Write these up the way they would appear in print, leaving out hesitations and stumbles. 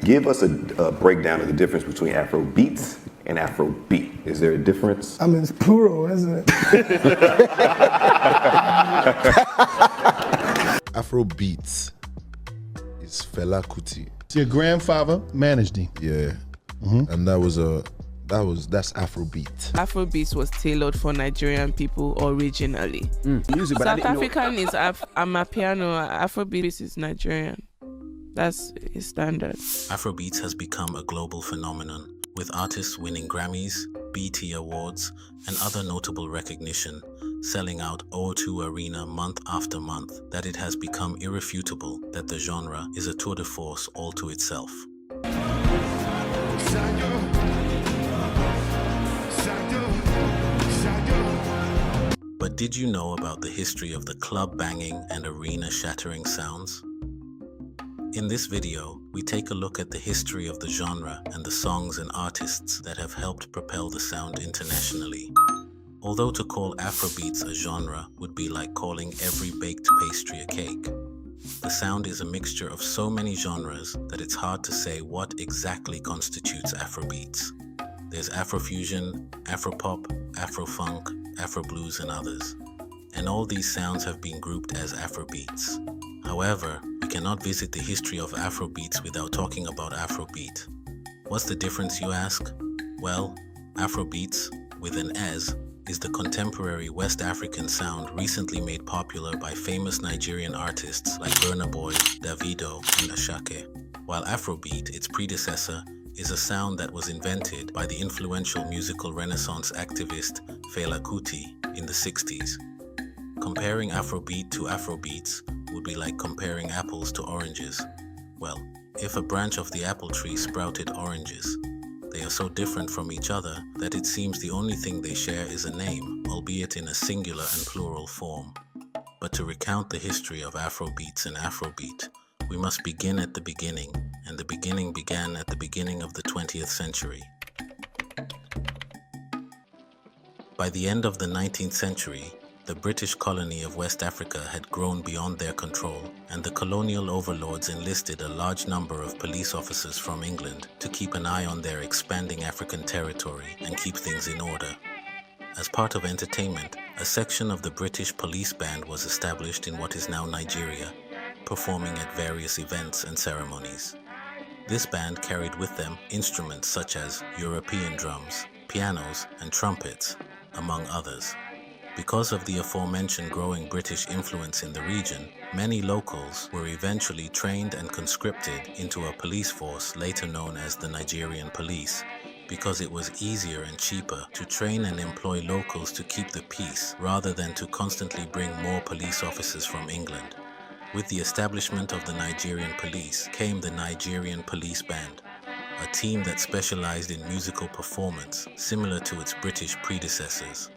Give us a breakdown of the difference between Afrobeats and Afrobeat. Is there a difference? I mean, it's plural, isn't it? Afrobeats is Fela Kuti. Your grandfather managed him. Yeah, and that's Afrobeat. Afrobeats was tailored for Nigerian people originally. Music, but South African is amapiano. Afrobeats is Nigerian. That's his standard. Afrobeats has become a global phenomenon, with artists winning Grammys, BT Awards, and other notable recognition, selling out O2 Arena month after month, that it has become irrefutable that the genre is a tour de force all to itself. But did you know about the history of the club-banging and arena-shattering sounds? In this video, we take a look at the history of the genre and the songs and artists that have helped propel the sound internationally. Although to call Afrobeats a genre would be like calling every baked pastry a cake, the sound is a mixture of so many genres that it's hard to say what exactly constitutes Afrobeats. There's Afrofusion, Afropop, Afrofunk, Afroblues, and others. And all these sounds have been grouped as Afrobeats. However, we cannot visit the history of Afrobeats without talking about Afrobeat. What's the difference, you ask? Well, Afrobeats, with an S, is the contemporary West African sound recently made popular by famous Nigerian artists like Burna Boy, Davido, and Asake. While Afrobeat, its predecessor, is a sound that was invented by the influential musical Renaissance activist Fela Kuti in the 60s. Comparing Afrobeat to Afrobeats would be like comparing apples to oranges. Well, if a branch of the apple tree sprouted oranges, they are so different from each other that it seems the only thing they share is a name, albeit in a singular and plural form. But to recount the history of Afrobeats and Afrobeat, we must begin at the beginning, and the beginning began at the beginning of the 20th century. By the end of the 19th century, the British colony of West Africa had grown beyond their control, and the colonial overlords enlisted a large number of police officers from England to keep an eye on their expanding African territory and keep things in order. As part of entertainment, a section of the British police band was established in what is now Nigeria, performing at various events and ceremonies. This band carried with them instruments such as European drums, pianos, and trumpets, among others. Because of the aforementioned growing British influence in the region, many locals were eventually trained and conscripted into a police force later known as the Nigerian Police, because it was easier and cheaper to train and employ locals to keep the peace rather than to constantly bring more police officers from England. With the establishment of the Nigerian Police came the Nigerian Police Band, a team that specialized in musical performance similar to its British predecessors.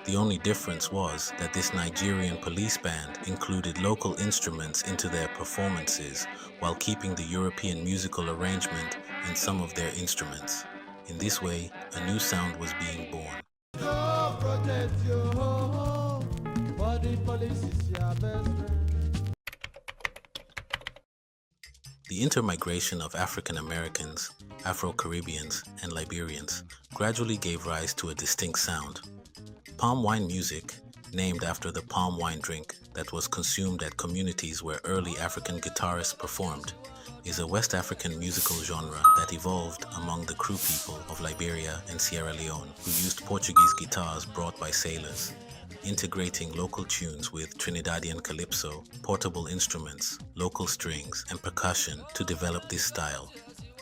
The only difference was that this Nigerian police band included local instruments into their performances while keeping the European musical arrangement in some of their instruments. In this way, a new sound was being born. The intermigration of African Americans, Afro-Caribbeans, and Liberians gradually gave rise to a distinct sound. Palm wine music, named after the palm wine drink that was consumed at communities where early African guitarists performed, is a West African musical genre that evolved among the Kru people of Liberia and Sierra Leone, who used Portuguese guitars brought by sailors, integrating local tunes with Trinidadian Calypso, portable instruments, local strings, and percussion to develop this style,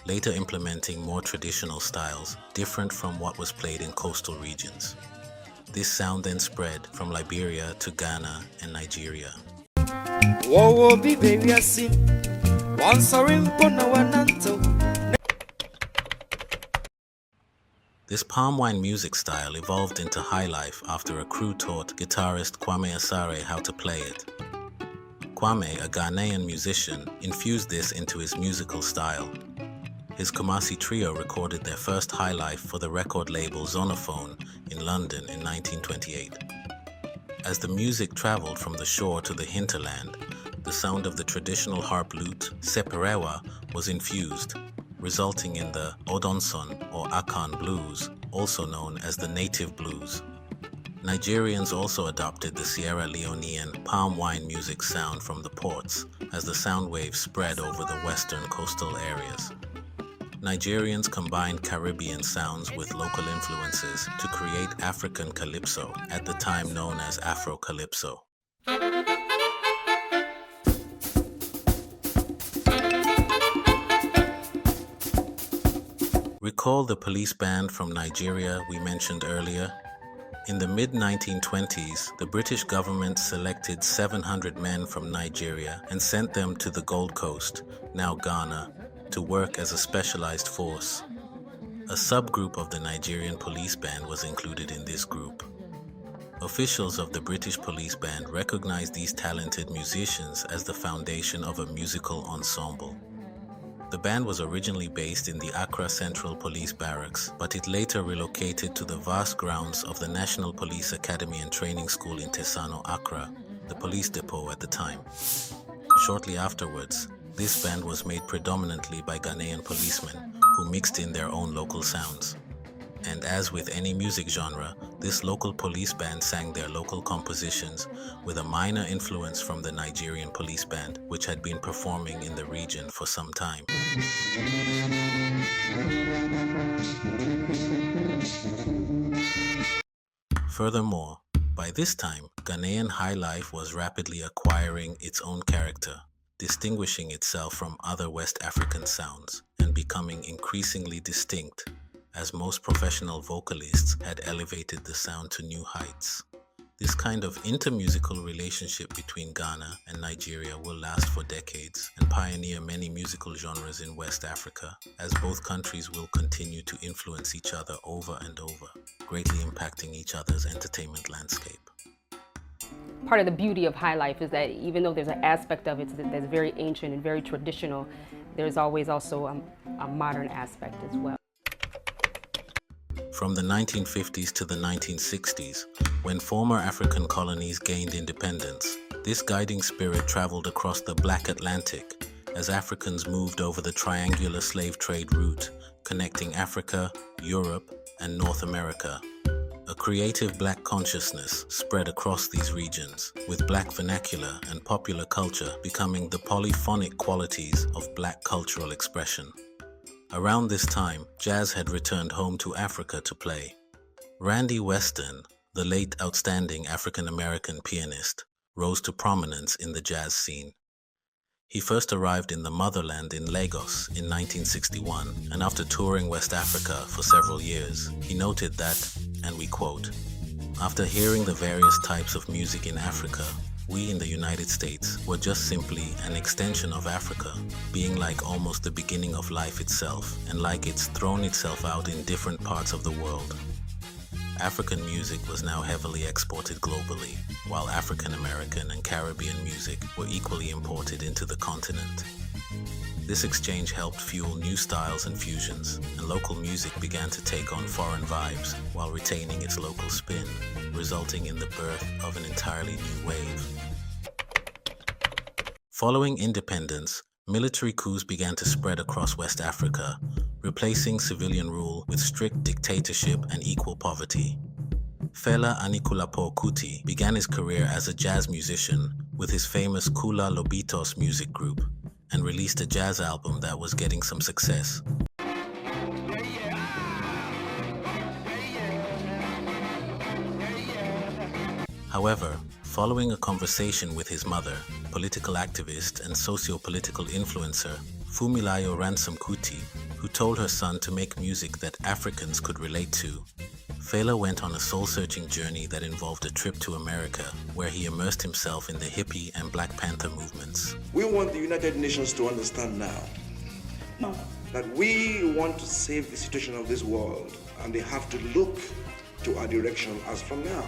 later implementing more traditional styles different from what was played in coastal regions. This sound then spread from Liberia to Ghana and Nigeria. This palm wine music style evolved into highlife after a Kru taught guitarist Kwame Asare how to play it. Kwame, a Ghanaian musician, infused this into his musical style. His Kumasi trio recorded their first highlife for the record label Zonophone in London in 1928. As the music traveled from the shore to the hinterland, the sound of the traditional harp lute, seperewa, was infused, resulting in the Odonson or Akan blues, also known as the native blues. Nigerians also adopted the Sierra Leonean palm wine music sound from the ports as the sound waves spread over the western coastal areas. Nigerians combined Caribbean sounds with local influences to create African Calypso, at the time known as Afro Calypso. Recall the police band from Nigeria we mentioned earlier? In the mid-1920s, the British government selected 700 men from Nigeria and sent them to the Gold Coast, now Ghana, to work as a specialized force. A subgroup of the Nigerian police band was included in this group. Officials of the British police band recognized these talented musicians as the foundation of a musical ensemble. The band was originally based in the Accra Central Police Barracks, but it later relocated to the vast grounds of the National Police Academy and Training School in Tesano, Accra, the police depot at the time. Shortly afterwards, this band was made predominantly by Ghanaian policemen who mixed in their own local sounds. And as with any music genre, this local police band sang their local compositions with a minor influence from the Nigerian police band, which had been performing in the region for some time. Furthermore, by this time, Ghanaian highlife was rapidly acquiring its own character, distinguishing itself from other West African sounds and becoming increasingly distinct, as most professional vocalists had elevated the sound to new heights. This kind of intermusical relationship between Ghana and Nigeria will last for decades and pioneer many musical genres in West Africa, as both countries will continue to influence each other over and over, greatly impacting each other's entertainment landscape. Part of the beauty of highlife is that even though there's an aspect of it that's very ancient and very traditional, there's always also a modern aspect as well. From the 1950s to the 1960s, when former African colonies gained independence, this guiding spirit traveled across the Black Atlantic as Africans moved over the triangular slave trade route connecting Africa, Europe, and North America. A creative Black consciousness spread across these regions, with Black vernacular and popular culture becoming the polyphonic qualities of Black cultural expression. Around this time, jazz had returned home to Africa to play. Randy Weston, the late outstanding African-American pianist, rose to prominence in the jazz scene. He first arrived in the motherland in Lagos in 1961, and after touring West Africa for several years, he noted that, and we quote, "After hearing the various types of music in Africa, we in the United States were just simply an extension of Africa, being like almost the beginning of life itself, and like it's thrown itself out in different parts of the world." African music was now heavily exported globally, while African American and Caribbean music were equally imported into the continent. This exchange helped fuel new styles and fusions, and local music began to take on foreign vibes while retaining its local spin, resulting in the birth of an entirely new wave. Following independence, military coups began to spread across West Africa, replacing civilian rule with strict dictatorship and equal poverty. Fela Kuti began his career as a jazz musician with his famous Kula Lobitos music group, and released a jazz album that was getting some success. However, following a conversation with his mother, political activist and socio-political influencer Fumilayo Ransom Kuti, who told her son to make music that Africans could relate to, Fela went on a soul-searching journey that involved a trip to America, where he immersed himself in the hippie and Black Panther movements. We want the United Nations to understand now that we want to save the situation of this world, and they have to look to our direction as from now.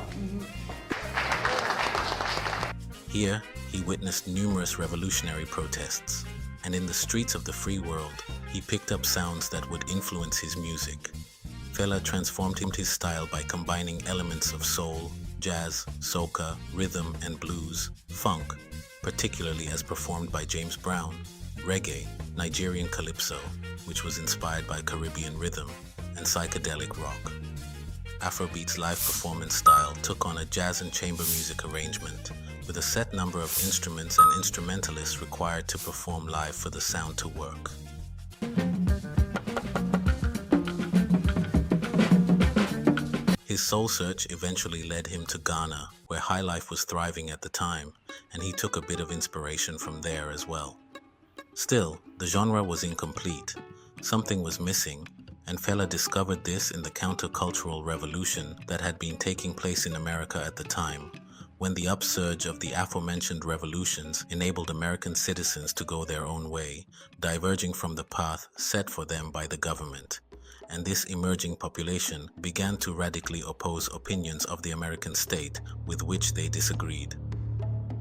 Here, he witnessed numerous revolutionary protests, and in the streets of the free world, he picked up sounds that would influence his music. Fela transformed his style by combining elements of soul, jazz, soca, rhythm and blues, funk, particularly as performed by James Brown, reggae, Nigerian Calypso, which was inspired by Caribbean rhythm, and psychedelic rock. Afrobeat's live performance style took on a jazz and chamber music arrangement, with a set number of instruments and instrumentalists required to perform live for the sound to work. His soul search eventually led him to Ghana, where highlife was thriving at the time, and he took a bit of inspiration from there as well. Still, the genre was incomplete. Something was missing, and Fela discovered this in the countercultural revolution that had been taking place in America at the time, when the upsurge of the aforementioned revolutions enabled American citizens to go their own way, diverging from the path set for them by the government. And this emerging population began to radically oppose opinions of the American state with which they disagreed.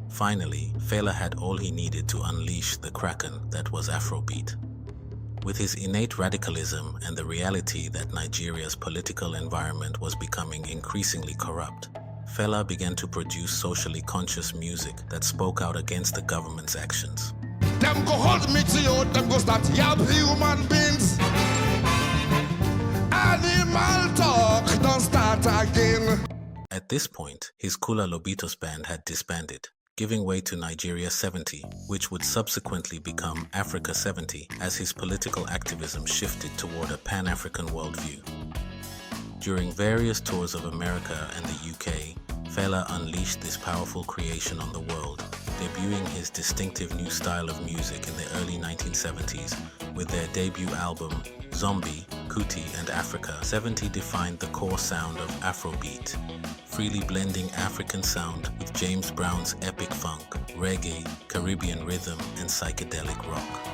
Finally, Fela had all he needed to unleash the kraken that was Afrobeat. With his innate radicalism and the reality that Nigeria's political environment was becoming increasingly corrupt, Fela began to produce socially conscious music that spoke out against the government's actions. Them go hold me to you, them go start yap human beings. Animal talk, don't start again. At this point, his Kula Lobitos band had disbanded, giving way to Nigeria 70, which would subsequently become Africa 70 as his political activism shifted toward a Pan-African worldview. During various tours of America and the UK, Fela unleashed this powerful creation on the world, debuting his distinctive new style of music in the early 1970s with their debut album Zombie, Kuti and Africa. 70 defined the core sound of Afrobeat, freely blending African sound with James Brown's epic funk, reggae, Caribbean rhythm and psychedelic rock.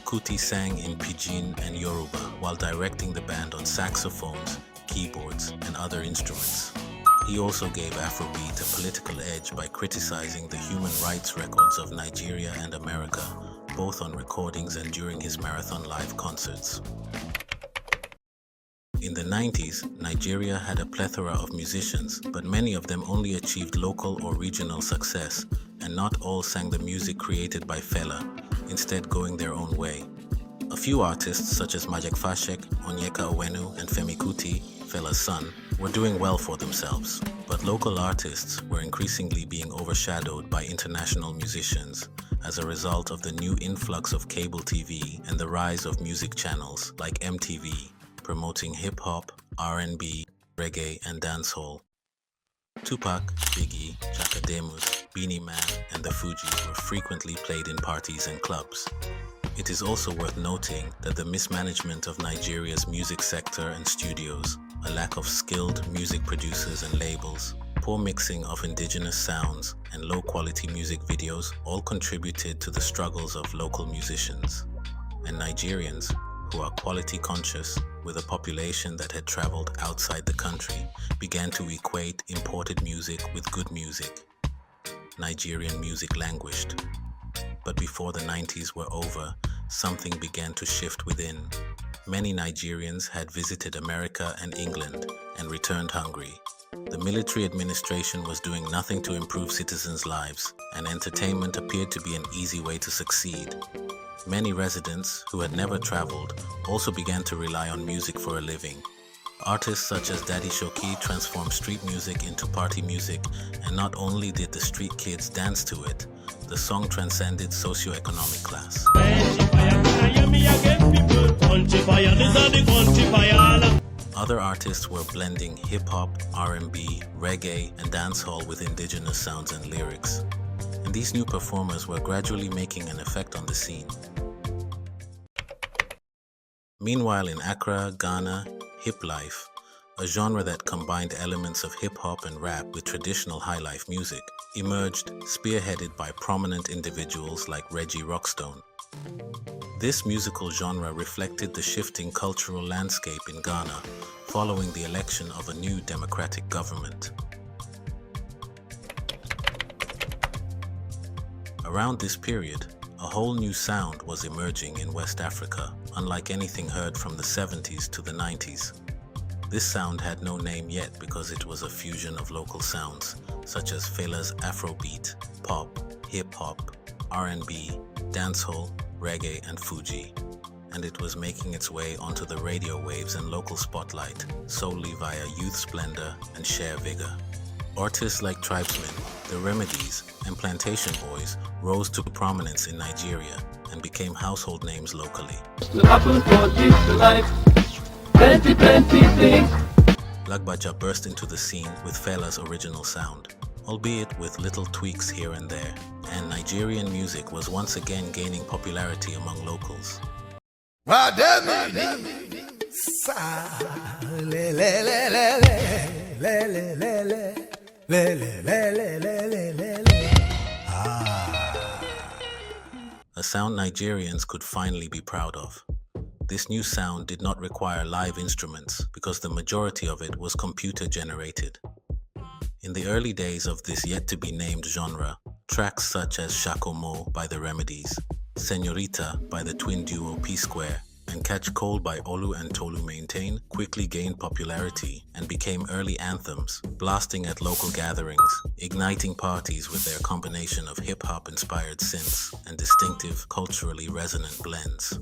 Kuti sang in Pidgin and Yoruba while directing the band on saxophones, keyboards and other instruments. He also gave Afrobeat a political edge by criticizing the human rights records of Nigeria and America, both on recordings and during his marathon live concerts. In the 90s, Nigeria had a plethora of musicians, but many of them only achieved local or regional success, and not all sang the music created by Fela, instead going their own way. A few artists such as Majek Fashek, Onyeka Owenu, and Femi Kuti, Fela's son, were doing well for themselves, but local artists were increasingly being overshadowed by international musicians as a result of the new influx of cable TV and the rise of music channels like MTV, promoting hip-hop, R&B, reggae, and dancehall. Tupac, Biggie, Chaka Demus, Beanie Man, and the Fugees were frequently played in parties and clubs. It is also worth noting that the mismanagement of Nigeria's music sector and studios, a lack of skilled music producers and labels, poor mixing of indigenous sounds, and low-quality music videos all contributed to the struggles of local musicians. And Nigerians, who are quality conscious, with a population that had traveled outside the country, began to equate imported music with good music. Nigerian music languished. But before the 90s were over, something began to shift within. Many Nigerians had visited America and England and returned hungry. The military administration was doing nothing to improve citizens' lives, and entertainment appeared to be an easy way to succeed. Many residents who had never traveled also began to rely on music for a living. Artists such as Daddy Shoki transformed street music into party music, and not only did the street kids dance to it, the song transcended socioeconomic class. Other artists were blending hip-hop, R&B, reggae, and dancehall with indigenous sounds and lyrics. And these new performers were gradually making an effect on the scene. Meanwhile, in Accra, Ghana, hip life, a genre that combined elements of hip-hop and rap with traditional highlife music, emerged, spearheaded by prominent individuals like Reggie Rockstone. This musical genre reflected the shifting cultural landscape in Ghana following the election of a new democratic government. Around this period, a whole new sound was emerging in West Africa, unlike anything heard from the 70s to the 90s. This sound had no name yet because it was a fusion of local sounds, such as Fela's Afrobeat, pop, hip-hop, R&B, dancehall, reggae, and Fuji, and it was making its way onto the radio waves and local spotlight solely via Youth Splendor and Share Vigor. Artists like Tribesmen, The Remedies, and Plantation Boys rose to prominence in Nigeria and became household names locally. Lagbaja burst into the scene with Fela's original sound, albeit with little tweaks here and there, and Nigerian music was once again gaining popularity among locals. A sound Nigerians could finally be proud of. This new sound did not require live instruments because the majority of it was computer generated. In the early days of this yet-to-be-named genre, tracks such as Shakomo by The Remedies, Señorita by the twin duo P-Square, and Catch Cold by Olu and Tolu Maintain quickly gained popularity and became early anthems, blasting at local gatherings, igniting parties with their combination of hip-hop inspired synths and distinctive, culturally resonant blends.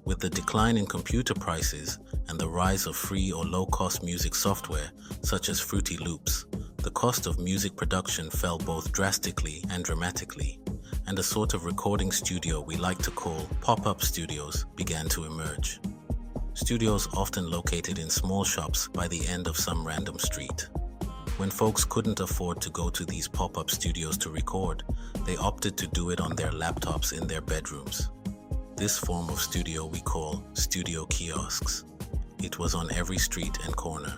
With the decline in computer prices and the rise of free or low-cost music software such as Fruity Loops, the cost of music production fell both drastically and dramatically, and a sort of recording studio we like to call pop-up studios began to emerge. Studios often located in small shops by the end of some random street. When folks couldn't afford to go to these pop-up studios to record, they opted to do it on their laptops in their bedrooms. This form of studio we call studio kiosks. It was on every street and corner.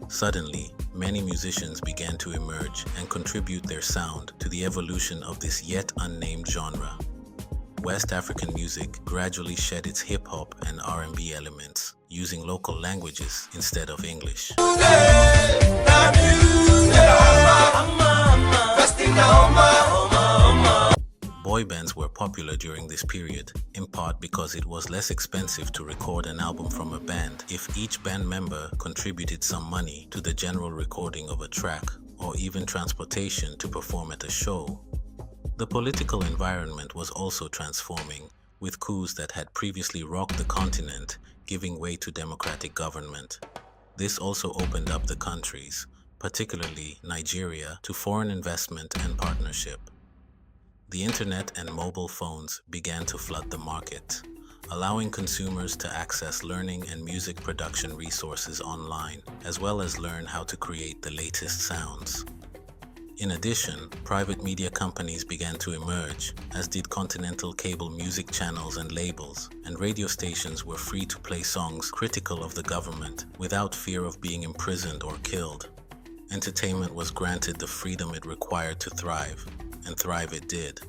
Suddenly, many musicians began to emerge and contribute their sound to the evolution of this yet unnamed genre. West African music gradually shed its hip-hop and R&B elements, using local languages instead of English. Boy bands were popular during this period, in part because it was less expensive to record an album from a band if each band member contributed some money to the general recording of a track, or even transportation to perform at a show. The political environment was also transforming, with coups that had previously rocked the continent giving way to democratic government. This also opened up the countries, particularly Nigeria, to foreign investment and partnership. The internet and mobile phones began to flood the market, allowing consumers to access learning and music production resources online, as well as learn how to create the latest sounds. In addition, private media companies began to emerge, as did continental cable music channels and labels, and radio stations were free to play songs critical of the government without fear of being imprisoned or killed. Entertainment was granted the freedom it required to thrive, and thrive it did.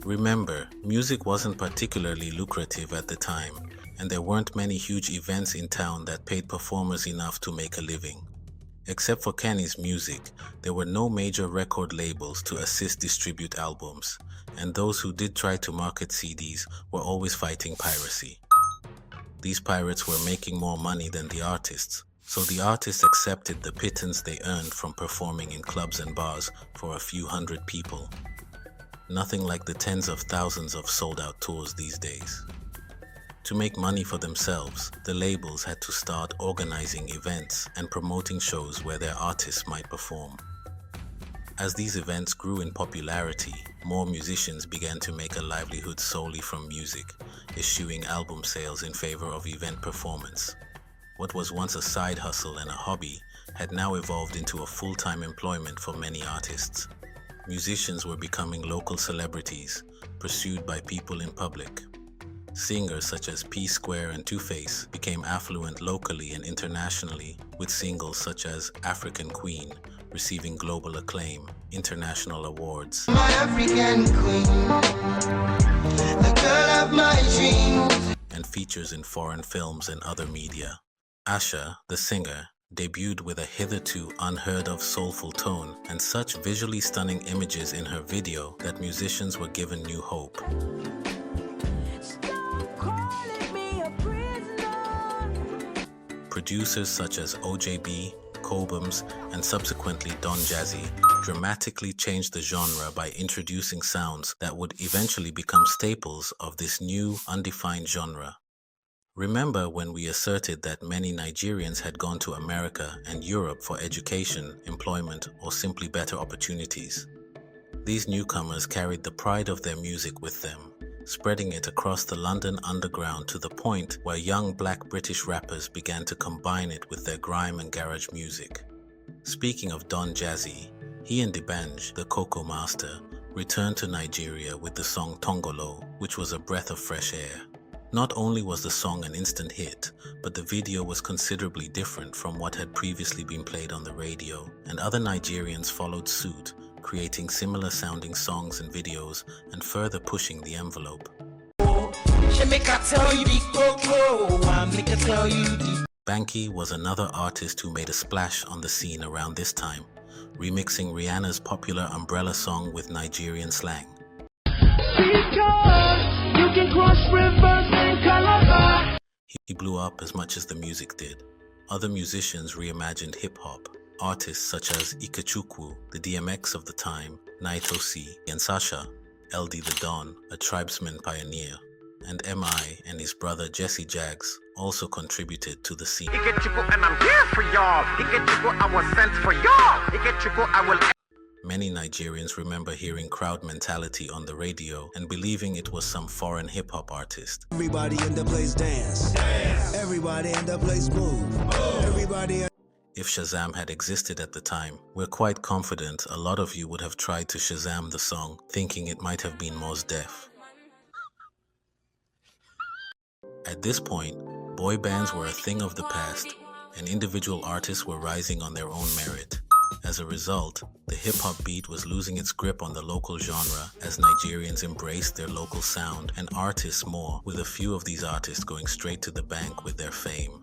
Remember, music wasn't particularly lucrative at the time, and there weren't many huge events in town that paid performers enough to make a living. Except for Kenny's music, there were no major record labels to assist distribute albums, and those who did try to market CDs were always fighting piracy. These pirates were making more money than the artists, so the artists accepted the pittance they earned from performing in clubs and bars for a few hundred people. Nothing like the tens of thousands of sold-out tours these days. To make money for themselves, the labels had to start organizing events and promoting shows where their artists might perform. As these events grew in popularity, more musicians began to make a livelihood solely from music, eschewing album sales in favor of event performance. What was once a side hustle and a hobby had now evolved into a full-time employment for many artists. Musicians were becoming local celebrities, pursued by people in public. Singers such as P-Square and Two-Face became affluent locally and internationally, with singles such as African Queen receiving global acclaim, international awards. My African queen, the girl of my dreams. And features in foreign films and other media. Asha, the singer, debuted with a hitherto unheard-of soulful tone and such visually stunning images in her video that musicians were given new hope. Producers such as OJB, Cobhams, and subsequently Don Jazzy dramatically changed the genre by introducing sounds that would eventually become staples of this new, undefined genre. Remember when we asserted that many Nigerians had gone to America and Europe for education, employment, or simply better opportunities? These newcomers carried the pride of their music with them, spreading it across the London underground to the point where young black British rappers began to combine it with their grime and garage music. Speaking of Don Jazzy, he and D'banj, the Cocoa Master, returned to Nigeria with the song Tongolo, which was a breath of fresh air. Not only was the song an instant hit, but the video was considerably different from what had previously been played on the radio, and other Nigerians followed suit, creating similar sounding songs and videos and further pushing the envelope. Banky was another artist who made a splash on the scene around this time, remixing Rihanna's popular Umbrella song with Nigerian slang. He blew up as much as the music did. Other musicians reimagined hip-hop. Artists such as Ikechukwu, the DMX of the time, Naito C, and Sasha, LD the Don, a tribesman pioneer, and MI and his brother Jesse Jaggs also contributed to the scene. Ikechukwu, and I'm here for y'all. Ikechukwu, I was sent for y'all. Ikechukwu, I will... Many Nigerians remember hearing Crowd Mentality on the radio and believing it was some foreign hip-hop artist. Everybody in the place dance. Everybody in the place move. Everybody... If Shazam had existed at the time, we're quite confident a lot of you would have tried to Shazam the song, thinking it might have been Mos Def. At this point, boy bands were a thing of the past, and individual artists were rising on their own merit. As a result, the hip-hop beat was losing its grip on the local genre as Nigerians embraced their local sound and artists more, with a few of these artists going straight to the bank with their fame.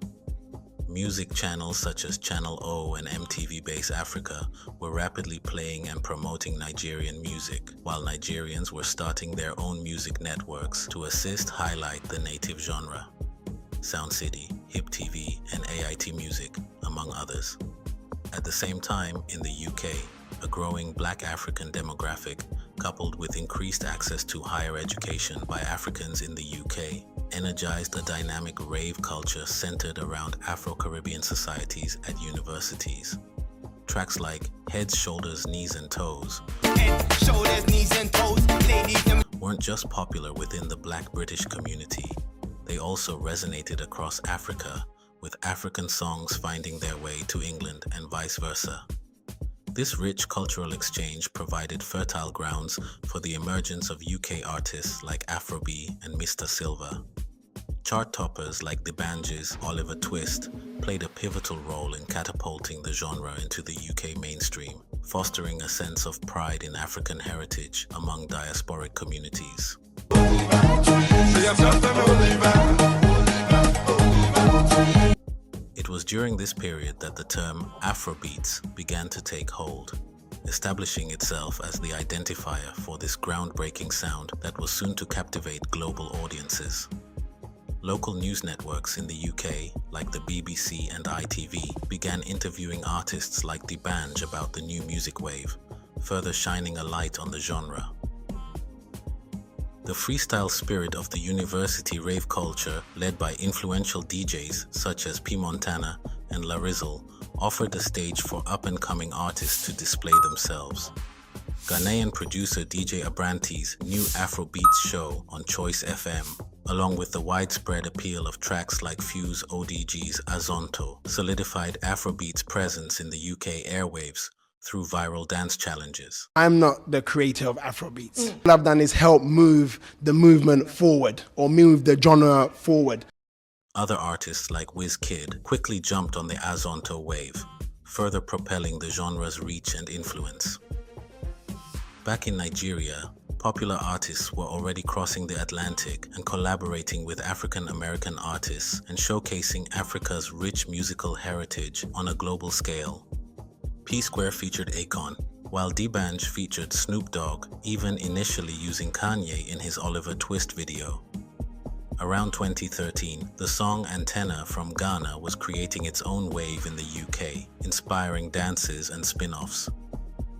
Music channels such as Channel O and MTV Base Africa were rapidly playing and promoting Nigerian music, while Nigerians were starting their own music networks to assist highlight the native genre. Sound City, Hip TV, and AIT Music, among others. At the same time, in the UK, a growing Black African demographic, coupled with increased access to higher education by Africans in the UK, energized a dynamic rave culture centered around Afro-Caribbean societies at universities. Tracks like Heads, Shoulders, Knees and Toes weren't just popular within the Black British community, they also resonated across Africa, with African songs finding their way to England and vice versa. This rich cultural exchange provided fertile grounds for the emergence of UK artists like Afrobeat and Mr. Silver. Chart toppers like D'banj's Oliver Twist played a pivotal role in catapulting the genre into the UK mainstream, fostering a sense of pride in African heritage among diasporic communities. It was during this period that the term Afrobeats began to take hold, establishing itself as the identifier for this groundbreaking sound that was soon to captivate global audiences. Local news networks in the UK, like the BBC and ITV, began interviewing artists like D'banj about the new music wave, further shining a light on the genre. The freestyle spirit of the university rave culture, led by influential DJs such as P. Montana and La Rizzle, offered a stage for up-and-coming artists to display themselves. Ghanaian producer DJ Abrante's new Afrobeats show on Choice FM, along with the widespread appeal of tracks like Fuse ODG's Azonto, solidified Afrobeats' presence in the UK airwaves through viral dance challenges. I'm not the creator of Afrobeats. What I've done is help move the movement forward, or move the genre forward. Other artists like Wizkid quickly jumped on the Azonto wave, further propelling the genre's reach and influence. Back in Nigeria, popular artists were already crossing the Atlantic and collaborating with African American artists and showcasing Africa's rich musical heritage on a global scale. P-Square featured Akon, while D'banj featured Snoop Dogg, even initially using Kanye in his Oliver Twist video. Around 2013, the song Antenna from Ghana was creating its own wave in the UK, inspiring dances and spin-offs.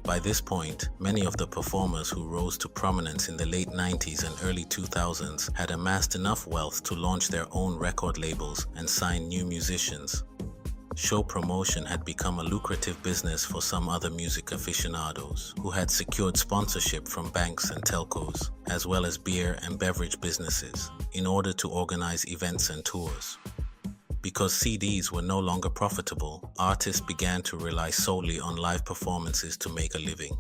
By this point, many of the performers who rose to prominence in the late 90s and early 2000s had amassed enough wealth to launch their own record labels and sign new musicians. Show promotion had become a lucrative business for some other music aficionados who had secured sponsorship from banks and telcos, as well as beer and beverage businesses, in order to organize events and tours. Because CDs were no longer profitable, artists began to rely solely on live performances to make a living.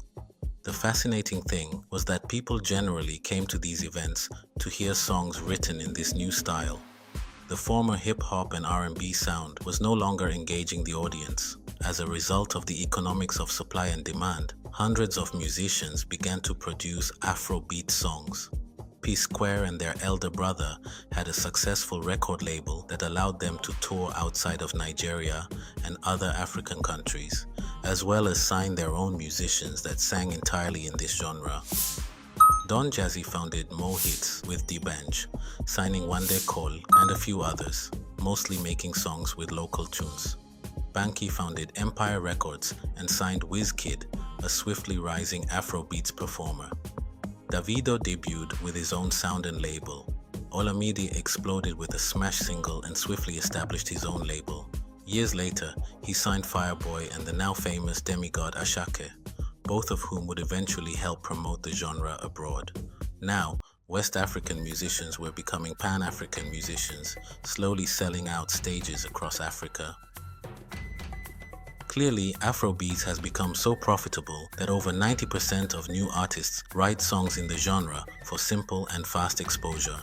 The fascinating thing was that people generally came to these events to hear songs written in this new style. The former hip-hop and R&B sound was no longer engaging the audience. As a result of the economics of supply and demand, hundreds of musicians began to produce Afrobeat songs. P-Square and their elder brother had a successful record label that allowed them to tour outside of Nigeria and other African countries, as well as sign their own musicians that sang entirely in this genre. Don Jazzy founded Mo Hits with D'banj, signing Wande Cole and a few others, mostly making songs with local tunes. Banky founded Empire Records and signed Wizkid, a swiftly rising Afrobeats performer. Davido debuted with his own sound and label. Olamide exploded with a smash single and swiftly established his own label. Years later, he signed Fireboy and the now famous demigod Ashake, both of whom would eventually help promote the genre abroad. Now, West African musicians were becoming Pan-African musicians, slowly selling out stages across Africa. Clearly, Afrobeats has become so profitable that over 90% of new artists write songs in the genre for simple and fast exposure.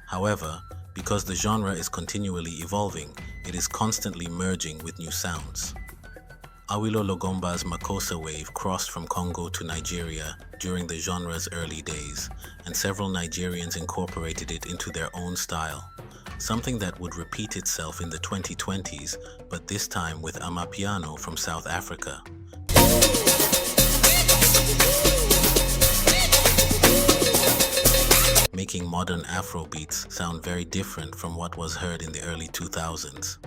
However, because the genre is continually evolving, it is constantly merging with new sounds. Awilo Logomba's Makossa wave crossed from Congo to Nigeria during the genre's early days, and several Nigerians incorporated it into their own style. Something that would repeat itself in the 2020s, but this time with amapiano from South Africa. Making modern Afrobeats sound very different from what was heard in the early 2000s.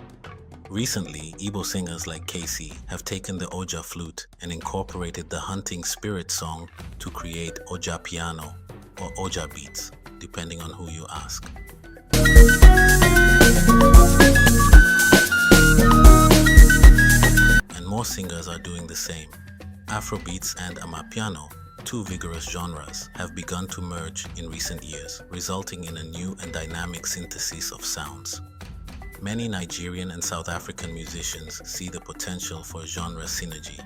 Recently, Igbo singers like Casey have taken the Oja flute and incorporated the hunting spirit song to create Oja piano or Oja beats, depending on who you ask. And more singers are doing the same. Afrobeats and amapiano, two vigorous genres, have begun to merge in recent years, resulting in a new and dynamic synthesis of sounds. Many Nigerian and South African musicians see the potential for genre synergy.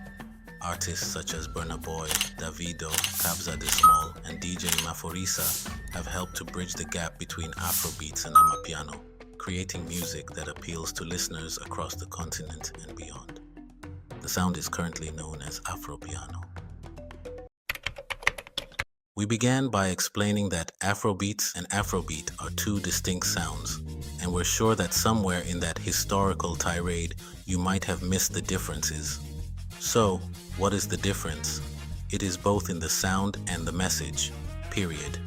Artists such as Burna Boy, Davido, Kabza De Small, and DJ Maforisa have helped to bridge the gap between Afrobeats and amapiano, creating music that appeals to listeners across the continent and beyond. The sound is currently known as Afropiano. We began by explaining that Afrobeats and Afrobeat are two distinct sounds, and we're sure that somewhere in that historical tirade you might have missed the differences. So, what is the difference? It is both in the sound and the message, period.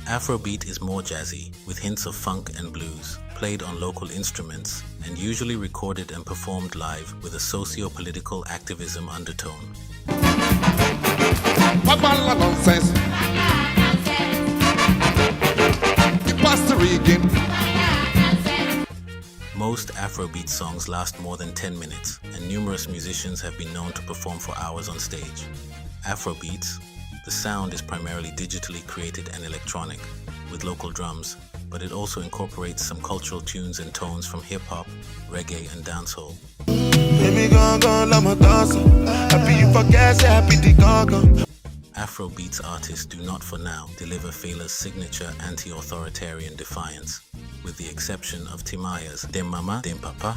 Afrobeat is more jazzy, with hints of funk and blues, played on local instruments, and usually recorded and performed live with a socio-political activism undertone. Nonsense. Most Afrobeat songs last more than 10 minutes, and numerous musicians have been known to perform for hours on stage. Afrobeats, the sound is primarily digitally created and electronic, with local drums, but it also incorporates some cultural tunes and tones from hip-hop, reggae, and dancehall. Afrobeats artists do not for now deliver Fela's signature anti-authoritarian defiance, with the exception of Timaya's Dem Mama, Dem Papa,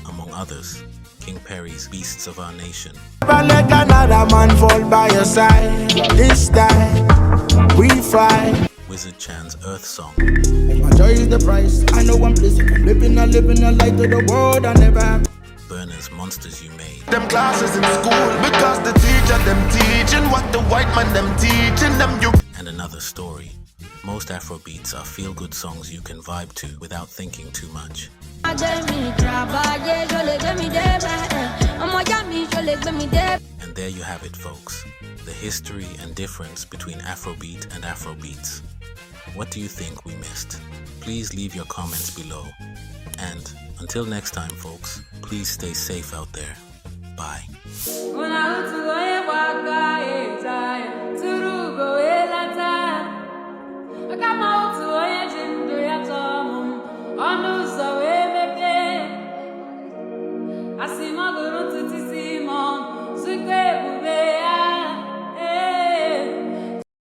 among others, King Perry's Beasts of Our Nation, Never let another man fall by your side. This time, we fight. Wizard Chan's Earth Song, My joy is the price. I know I'm blessed. I'm living a light to the world I never have. burners monsters you made. Them classes in school because the teacher them teaching what the white man them teaching them. You And another story. Most Afrobeats are feel-good songs you can vibe to without thinking too much. And there you have it, folks. The history and difference between Afrobeat and Afrobeats. What do you think we missed? Please leave your comments below. And until next time, folks, please stay safe out there. Bye.